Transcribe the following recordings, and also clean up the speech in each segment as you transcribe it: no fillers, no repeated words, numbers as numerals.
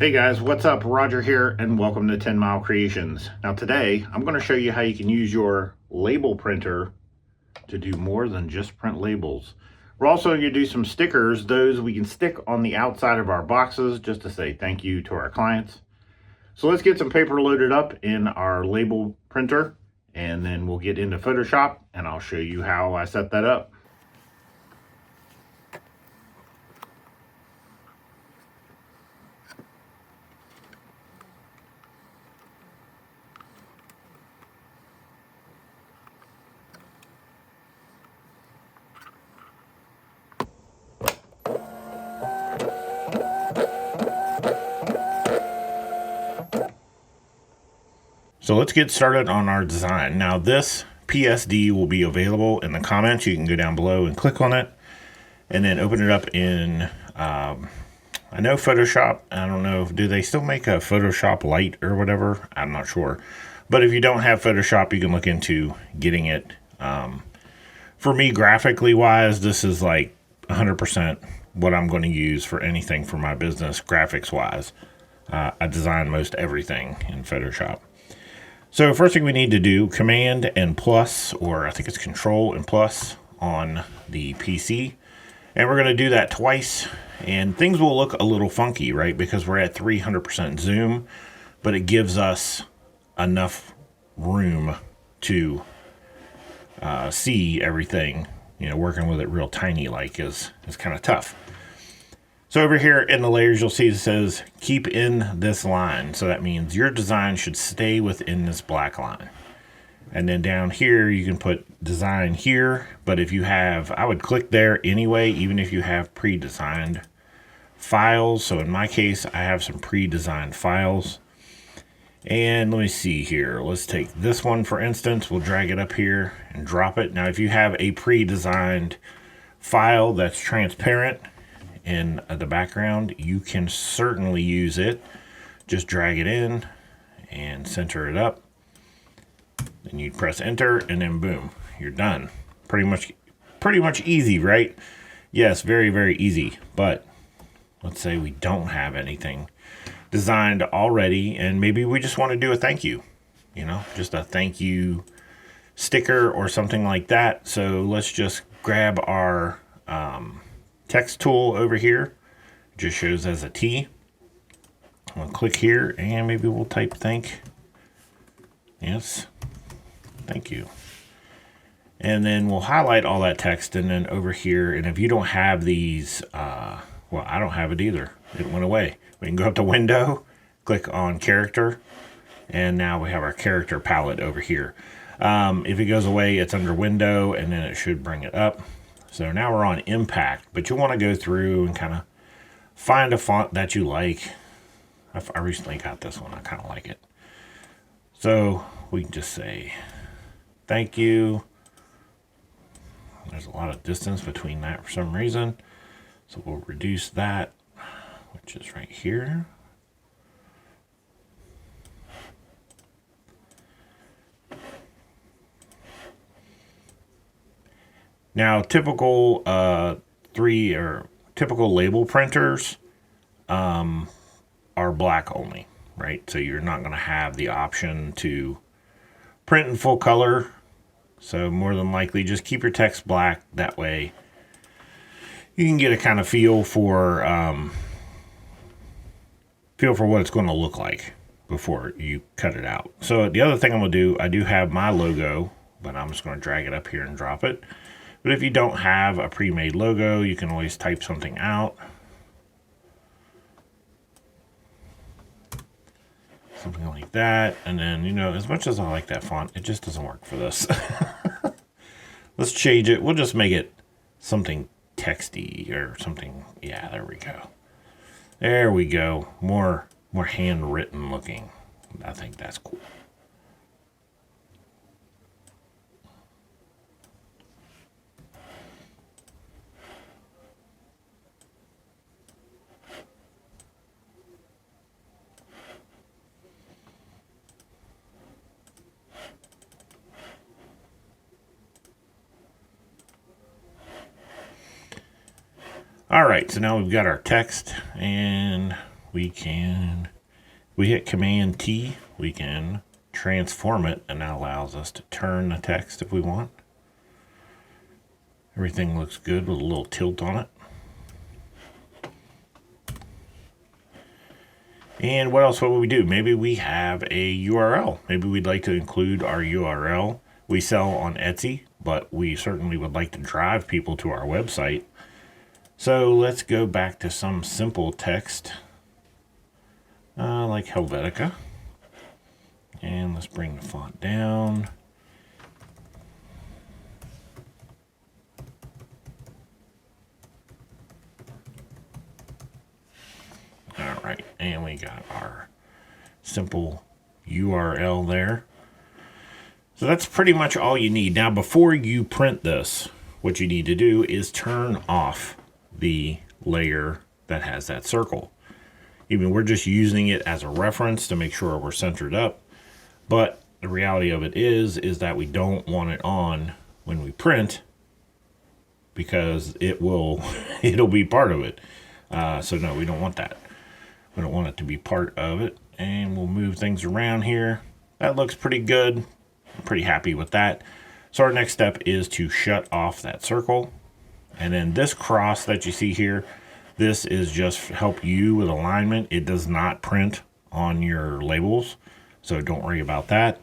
Hey guys, what's up? Roger here and welcome to 10 Mile Creations. Now today I'm going to show you how you can use your label printer to do more than just print labels. We're also going to do some stickers. Those we can stick on the outside of our boxes just to say thank you to our clients. So let's get some paper loaded up in our label printer and then we'll get into Photoshop and I'll show you how I set that up. So let's get started on our design. Now this PSD will be available in the comments. You can go down below and click on it and then open it up in, I know Photoshop. I don't know, do they still make a Photoshop Lite or whatever? I'm not sure. But if you don't have Photoshop, you can look into getting it. For me, graphically wise, this is like 100% what I'm going to use for anything for my business, graphics wise. I design most everything in Photoshop. So first thing we need to do, Command and plus, or I think it's Control and plus on the PC. And we're going to do that twice. And things will look a little funky, right? Because we're at 300% zoom, but it gives us enough room to see everything. You know, working with it real tiny like is kind of tough. So over here in the layers, you'll see it says keep in this line. So that means your design should stay within this black line. And then down here, you can put design here. But if you have, I would click there anyway, even if you have pre-designed files. So in my case, I have some pre-designed files. And let me see here. Let's take this one, for instance. We'll drag it up here and drop it. Now, if you have a pre-designed file that's transparent in the background, you can certainly use it. Just drag it in and center it up. Then you press enter and then boom, you're done. Pretty much easy, right? Yes, very, very easy. But let's say we don't have anything designed already and maybe we just want to do a thank you, you know, just a thank you sticker or something like that. So let's just grab our text tool over here. It just shows as a T. I'll click here and maybe we'll type thank. Yes, thank you. And then we'll highlight all that text and then over here, and if you don't have these, well, I don't have it either. It went away. We can go up to window, click on character, and now we have our character palette over here. If it goes away, it's under window and then it should bring it up. So now we're on impact, but you want to go through and kind of find a font that you like. I recently got this one. I kind of like it. So we can just say, thank you. There's a lot of distance between that for some reason. So we'll reduce that, which is right here. Now, typical typical label printers are black only, right? So you're not going to have the option to print in full color. So more than likely, just keep your text black. That way, you can get a kind of feel for what it's going to look like before you cut it out. So the other thing I'm going to do, I do have my logo, but I'm just going to drag it up here and drop it. But if you don't have a pre-made logo, you can always type something out. Something like that. And then, you know, as much as I like that font, it just doesn't work for this. Let's change it. We'll just make it something texty or something. Yeah, there we go. There we go. More handwritten looking. I think that's cool. All right, so now we've got our text and we hit Command T, we can transform it, and that allows us to turn the text if we want. Everything looks good with a little tilt on it. And what else would we do? Maybe we have a URL. Maybe we'd like to include our URL. We sell on Etsy, but we certainly would like to drive people to our website. So let's go back to some simple text, like Helvetica. And let's bring the font down. All right, and we got our simple URL there. So that's pretty much all you need. Now, before you print this, what you need to do is turn off the layer that has that circle. Even we're just using it as a reference to make sure we're centered up. But the reality of it is that we don't want it on when we print, because it'll be part of it. So no, we don't want that. We don't want it to be part of it. And we'll move things around here. That looks pretty good. I'm pretty happy with that. So our next step is to shut off that circle. And then this cross that you see here, this is just to help you with alignment. It does not print on your labels, so don't worry about that.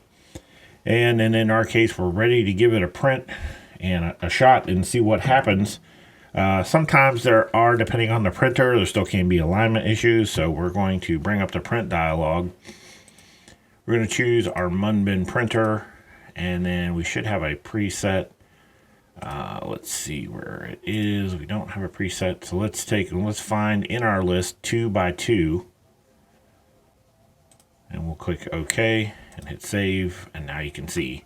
And then in our case, we're ready to give it a print and a shot and see what happens. Sometimes there are, depending on the printer, there still can be alignment issues. So we're going to bring up the print dialog. We're going to choose our Munbyn printer, and then we should have a preset. Let's see where it is. We don't have a preset, so let's find in our list 2x2, and we'll click OK and hit save. And now you can see,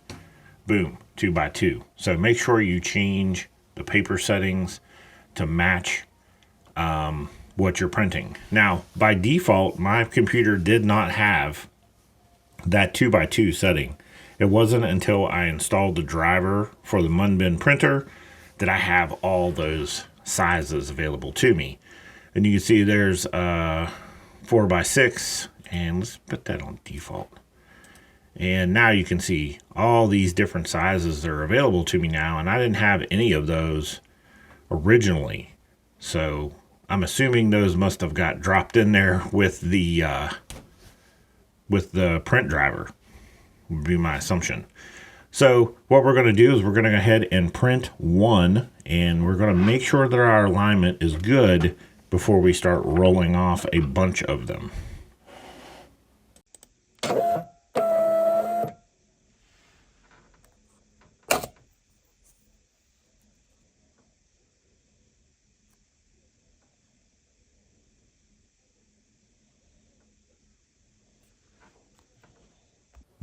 boom, 2x2. So make sure you change the paper settings to match what you're printing. Now, by default, my computer did not have that 2x2 setting. It wasn't until I installed the driver for the Munbyn printer that I have all those sizes available to me. And you can see there's 4x6, and let's put that on default. And now you can see all these different sizes that are available to me now, and I didn't have any of those originally. So I'm assuming those must have got dropped in there with the print driver, would be my assumption. So what we're going to do is we're going to go ahead and print one, and we're going to make sure that our alignment is good before we start rolling off a bunch of them.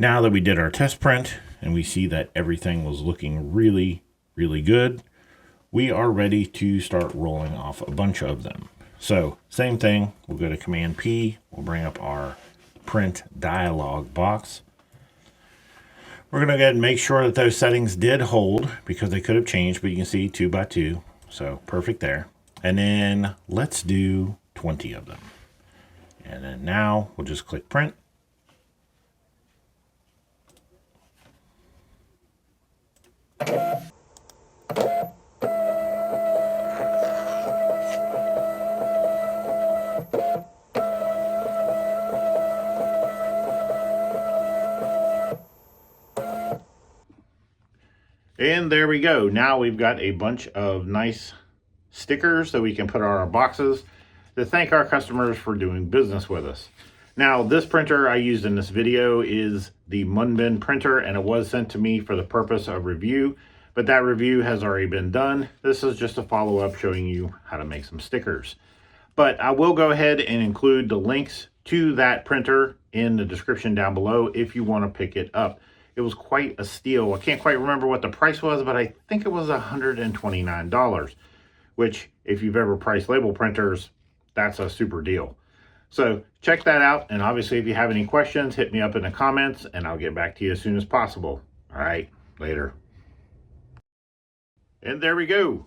Now that we did our test print and we see that everything was looking really, really good, we are ready to start rolling off a bunch of them. So same thing, we'll go to Command P, we'll bring up our print dialog box. We're gonna go ahead and make sure that those settings did hold, because they could have changed, but you can see 2x2, so perfect there. And then let's do 20 of them. And then now we'll just click print. And there we go. Now we've got a bunch of nice stickers that we can put on our boxes to thank our customers for doing business with us. Now, this printer I used in this video is the Munbyn printer, and it was sent to me for the purpose of review, but that review has already been done. This is just a follow-up showing you how to make some stickers. But I will go ahead and include the links to that printer in the description down below if you want to pick it up. It was quite a steal. I can't quite remember what the price was, but I think it was $129, which if you've ever priced label printers, that's a super deal. So check that out. And obviously, if you have any questions, hit me up in the comments and I'll get back to you as soon as possible. All right, later. And there we go.